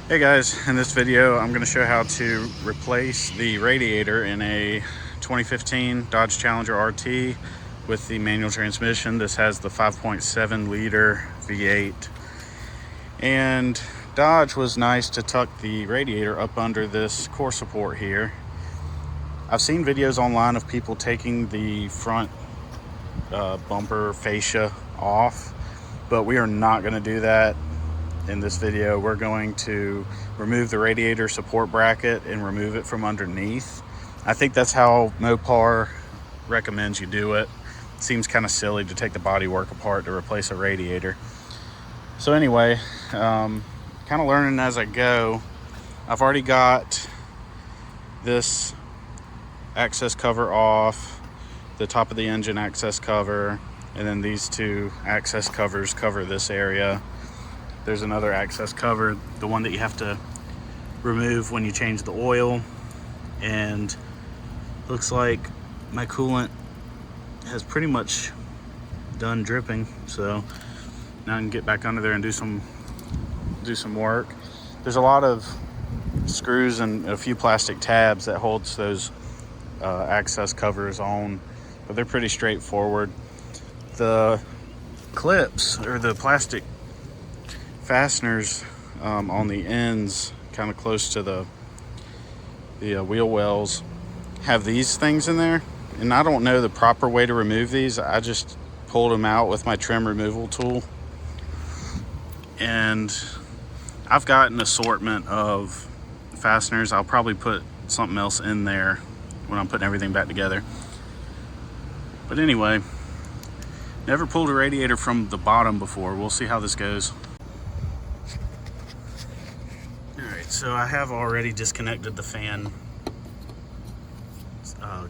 Hey guys, in this video I'm going to show how to replace the radiator in a 2015 Dodge Challenger RT with the manual transmission. This has the 5.7 liter V8, and Dodge was nice to tuck the radiator up under this core support here. I've seen videos online of people taking the front bumper fascia off, but we are not going to do that. In this video, we're going to remove the radiator support bracket and remove it from underneath. I think that's how Mopar recommends you do it. It seems kind of silly to take the bodywork apart to replace a radiator. So anyway, kind of learning as I go. I've already got this access cover off, the top of the engine access cover, and then these two access covers cover this area. There's another access cover, the one that you have to remove when you change the oil. And looks like my coolant has pretty much done dripping. So now I can get back under there and do some work. There's a lot of screws and a few plastic tabs that holds those access covers on, but they're pretty straightforward. The clips, or the plastic fasteners on the ends, kind of close to the wheel wells, have these things in there, and I don't know the proper way to remove these. I just pulled them out with my trim removal tool, and I've got an assortment of fasteners. I'll probably put something else in there when I'm putting everything back together. But anyway, never pulled a radiator from the bottom before. We'll see how this goes. So I have already disconnected the fan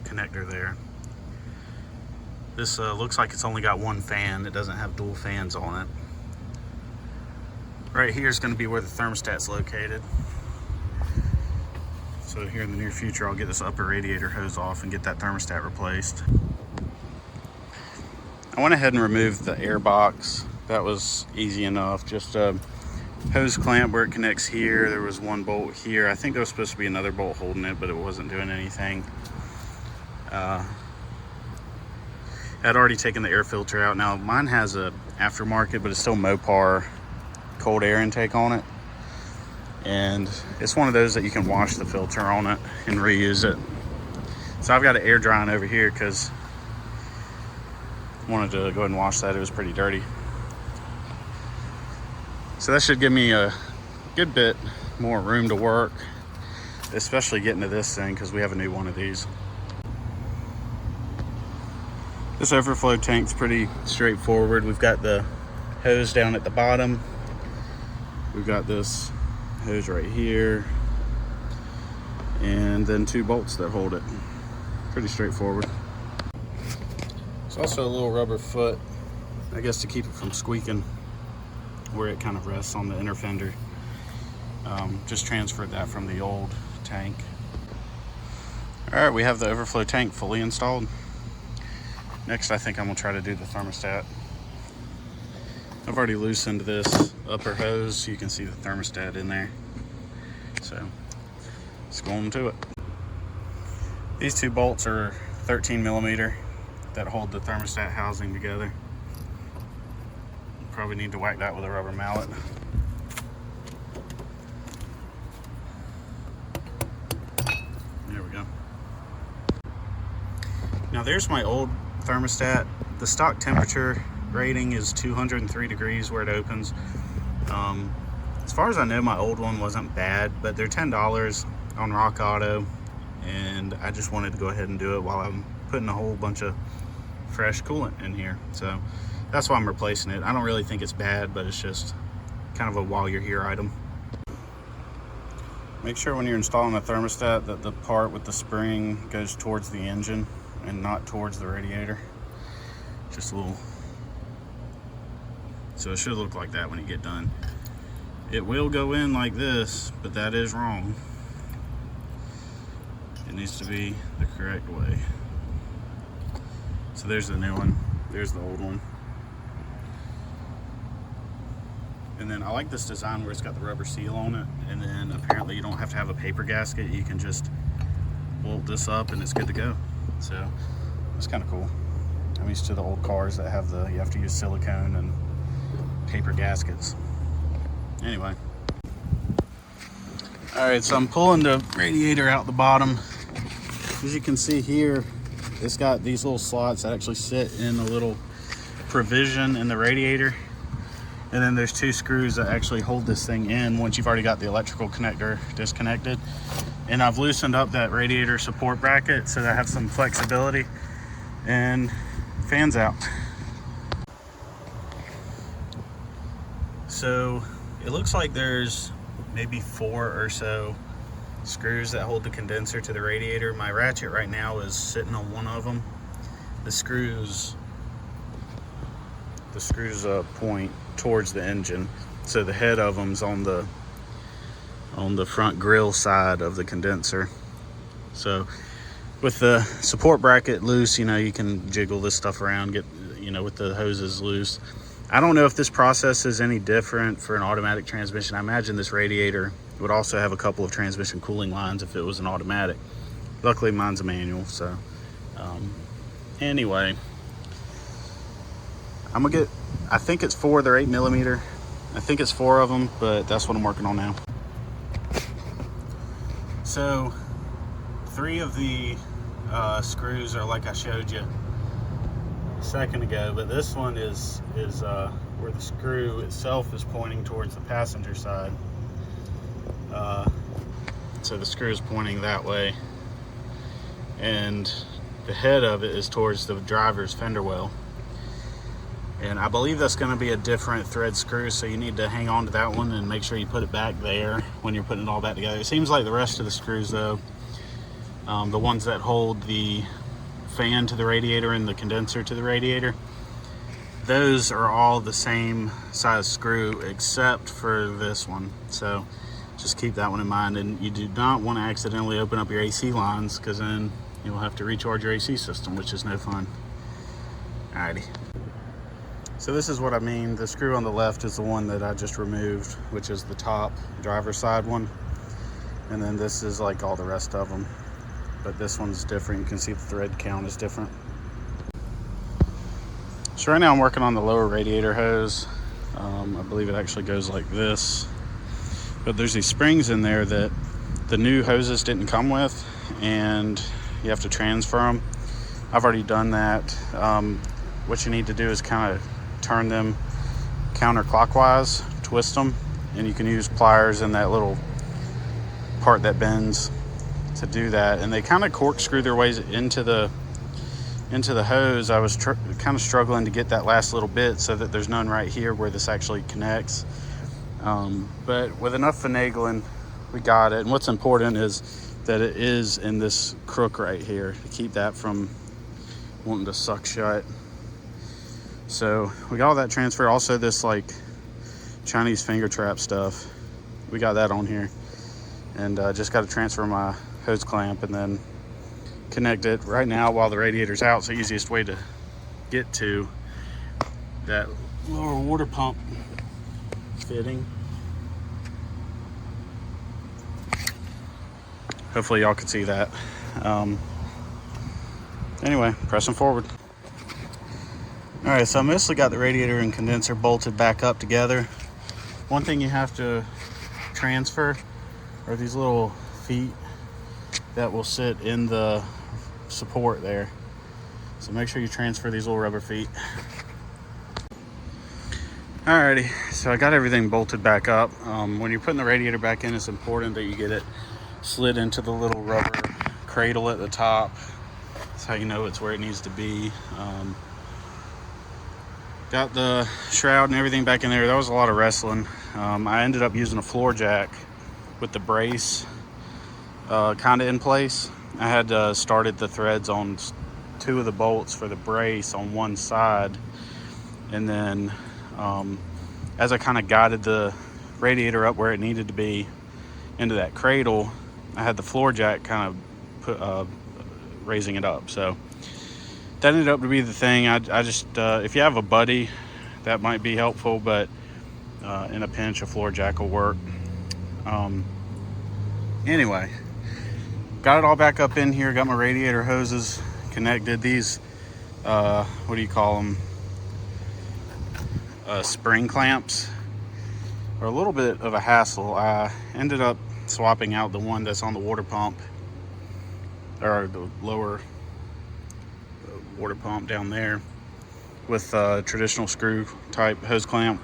connector there. This looks like it's only got one fan. It doesn't have dual fans on it. Right here is going to be where the thermostat's located. So here in the near future, I'll get this upper radiator hose off and get that thermostat replaced. I went ahead and removed the air box. That was easy enough. Just hose clamp where it connects here. There was one bolt here. I think there was supposed to be another bolt holding it, but it wasn't doing anything. I'd already taken the air filter out. Now mine has a aftermarket, but it's still Mopar cold air intake on it, and it's one of those that you can wash the filter on it and reuse it. So I've got it air drying over here because I wanted to go ahead and wash that. It was pretty dirty. So that should give me a good bit more room to work, especially getting to this thing because we have a new one of these. This overflow tank's pretty straightforward. We've got the hose down at the bottom. We've got this hose right here, and then two bolts that hold it. Pretty straightforward. There's also a little rubber foot, I guess, to keep it from squeaking, where it kind of rests on the inner fender. Just transferred that from the old tank. All right, we have the overflow tank fully installed. Next, I think I'm gonna try to do the thermostat. I've already loosened this upper hose so you can see the thermostat in there. So let's go on to it. These two bolts are 13 millimeter that hold the thermostat housing together. Probably need to whack that with a rubber mallet. There we go. Now there's my old thermostat. The stock temperature rating is 203 degrees where it opens. As far as I know, my old one wasn't bad, but they're $10 on Rock Auto, and I just wanted to go ahead and do it while I'm putting a whole bunch of fresh coolant in here. So that's why I'm replacing it. I don't really think it's bad, but it's just kind of a while you're here item. Make sure when you're installing a thermostat that the part with the spring goes towards the engine and not towards the radiator. Just a little. So it should look like that when you get done. It will go in like this, but that is wrong. It needs to be the correct way. So there's the new one. There's the old one. And then I like this design where it's got the rubber seal on it, and then apparently you don't have to have a paper gasket. You can just bolt this up and it's good to go. So it's kind of cool. I'm used to the old cars that have you have to use silicone and paper gaskets. Anyway. All right, so I'm pulling the radiator out the bottom. As you can see here, it's got these little slots that actually sit in a little provision in the radiator. And then there's 2 screws that actually hold this thing in once you've already got the electrical connector disconnected. And I've loosened up that radiator support bracket so that I have some flexibility, and fans out. So it looks like there's maybe 4 or so screws that hold the condenser to the radiator. My ratchet right now is sitting on one of them. The screws point towards the engine, so the head of them's on the front grill side of the condenser. So with the support bracket loose, you can jiggle this stuff around, get with the hoses loose. I don't know if this process is any different for an automatic transmission. I imagine this radiator would also have a couple of transmission cooling lines if it was an automatic. Luckily mine's a manual, so anyway, I'm gonna get, I think it's 4, they're 8mm. I think it's 4 of them, but that's what I'm working on now. So 3 of the screws are like I showed you a second ago, but this one is where the screw itself is pointing towards the passenger side. So the screw is pointing that way, and the head of it is towards the driver's fender well. And I believe that's going to be a different thread screw, so you need to hang on to that one and make sure you put it back there when you're putting it all back together. It seems like the rest of the screws, though, the ones that hold the fan to the radiator and the condenser to the radiator, those are all the same size screw except for this one. So just keep that one in mind. And you do not want to accidentally open up your AC lines, because then you'll have to recharge your AC system, which is no fun. Alrighty. So this is what I mean. The screw on the left is the one that I just removed, which is the top driver's side one. And then this is like all the rest of them. But this one's different. You can see the thread count is different. So right now I'm working on the lower radiator hose. I believe it actually goes like this. But there's these springs in there that the new hoses didn't come with, and you have to transfer them. I've already done that. What you need to do is kind of turn them counterclockwise, twist them, and you can use pliers in that little part that bends to do that. And they kind of corkscrew their ways into the hose. I was kind of struggling to get that last little bit so that there's none right here where this actually connects. But with enough finagling, we got it. And what's important is that it is in this crook right here to keep that from wanting to suck shut. So we got all that transferred. Also this like Chinese finger trap stuff, we got that on here. And just got to transfer my hose clamp and then connect it right now while the radiator's out. It's the easiest way to get to that lower water pump fitting. Hopefully y'all can see that. Anyway, pressing forward. All right, so I mostly got the radiator and condenser bolted back up together. One thing you have to transfer are these little feet that will sit in the support there. So make sure you transfer these little rubber feet. Alrighty, so I got everything bolted back up. When you're putting the radiator back in, it's important that you get it slid into the little rubber cradle at the top. That's how you know it's where it needs to be. Got the shroud and everything back in there. That was a lot of wrestling. I ended up using a floor jack with the brace kind of in place. I had started the threads on 2 of the bolts for the brace on one side, and then as I kind of guided the radiator up where it needed to be into that cradle, I had the floor jack kind of raising it up. So that ended up to be the thing. I just if you have a buddy, that might be helpful, but In a pinch, a floor jack will work. Anyway, got it all back up in here. Got my radiator hoses connected. These, what do you call them? Spring clamps are a little bit of a hassle. I ended up swapping out the one that's on the water pump, or the lower water pump down there, with a traditional screw type hose clamp,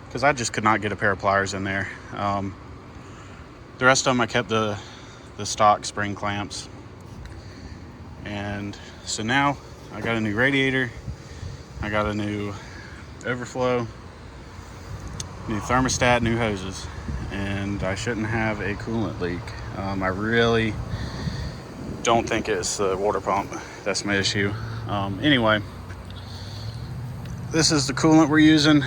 because I just could not get a pair of pliers in there. The rest of them I kept the stock spring clamps. And so now I got a new radiator, I got a new overflow, new thermostat, new hoses, and I shouldn't have a coolant leak. I really don't think it's the water pump that's my issue. Anyway, this is the coolant we're using.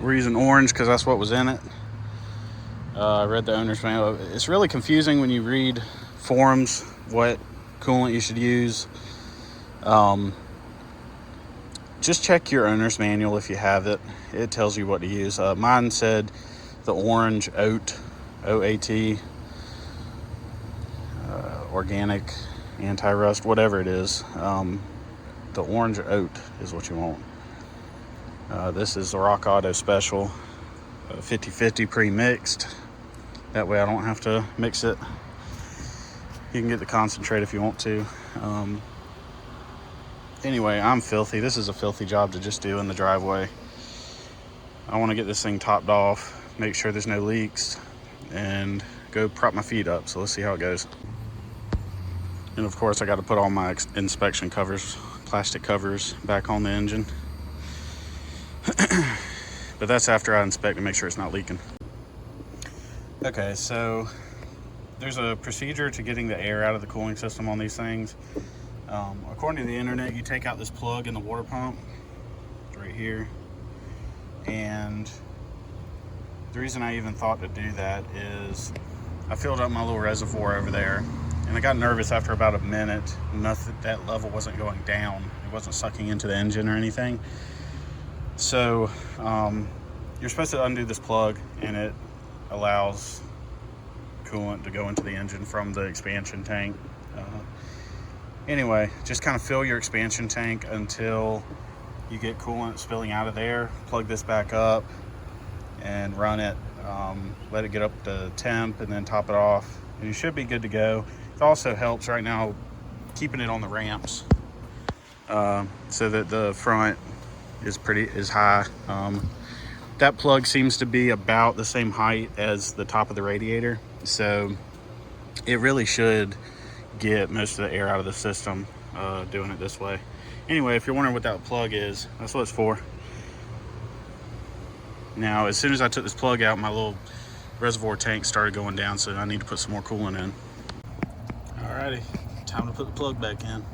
We're using orange because that's what was in it. I read the owner's manual. It's really confusing when you read forums what coolant you should use. Just check your owner's manual if you have it. It tells you what to use. Mine said the orange oat, OAT, organic anti-rust, whatever it is. The orange oat is what you want. This is the Rock Auto Special, 50-50 pre-mixed. That way I don't have to mix it. You can get the concentrate if you want to. Anyway, I'm filthy. This is a filthy job to just do in the driveway. I want to get this thing topped off, make sure there's no leaks, and go prop my feet up. So let's see how it goes. And of course I got to put all my inspection covers, plastic covers, back on the engine. But that's after I inspect to make sure it's not leaking. Okay, so there's a procedure to getting the air out of the cooling system on these things. According to the internet, you take out this plug in the water pump right here, and the reason I even thought to do that is I filled up my little reservoir over there, and I got nervous after about a minute. That level wasn't going down. It wasn't sucking into the engine or anything. So you're supposed to undo this plug, and it allows coolant to go into the engine from the expansion tank. Anyway, just kind of fill your expansion tank until you get coolant spilling out of there. Plug this back up and run it. Let it get up to temp and then top it off, and you should be good to go. It also helps right now keeping it on the ramps, so that the front is high. That plug seems to be about the same height as the top of the radiator, so it really should get most of the air out of the system doing it this way. Anyway, if you're wondering what that plug is, that's what it's for. Now, as soon as I took this plug out, my little reservoir tank started going down, so I need to put some more coolant in. Alrighty, time to put the plug back in.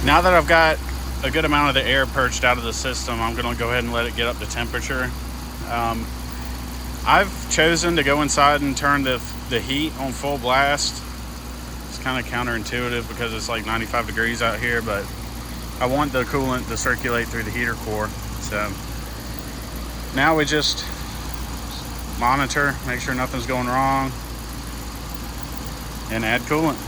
Now that I've got a good amount of the air purged out of the system, I'm gonna go ahead and let it get up to temperature. I've chosen to go inside and turn the heat on full blast. It's kind of counterintuitive because it's like 95 degrees out here, but I want the coolant to circulate through the heater core. So now we just monitor, make sure nothing's going wrong, and add coolant.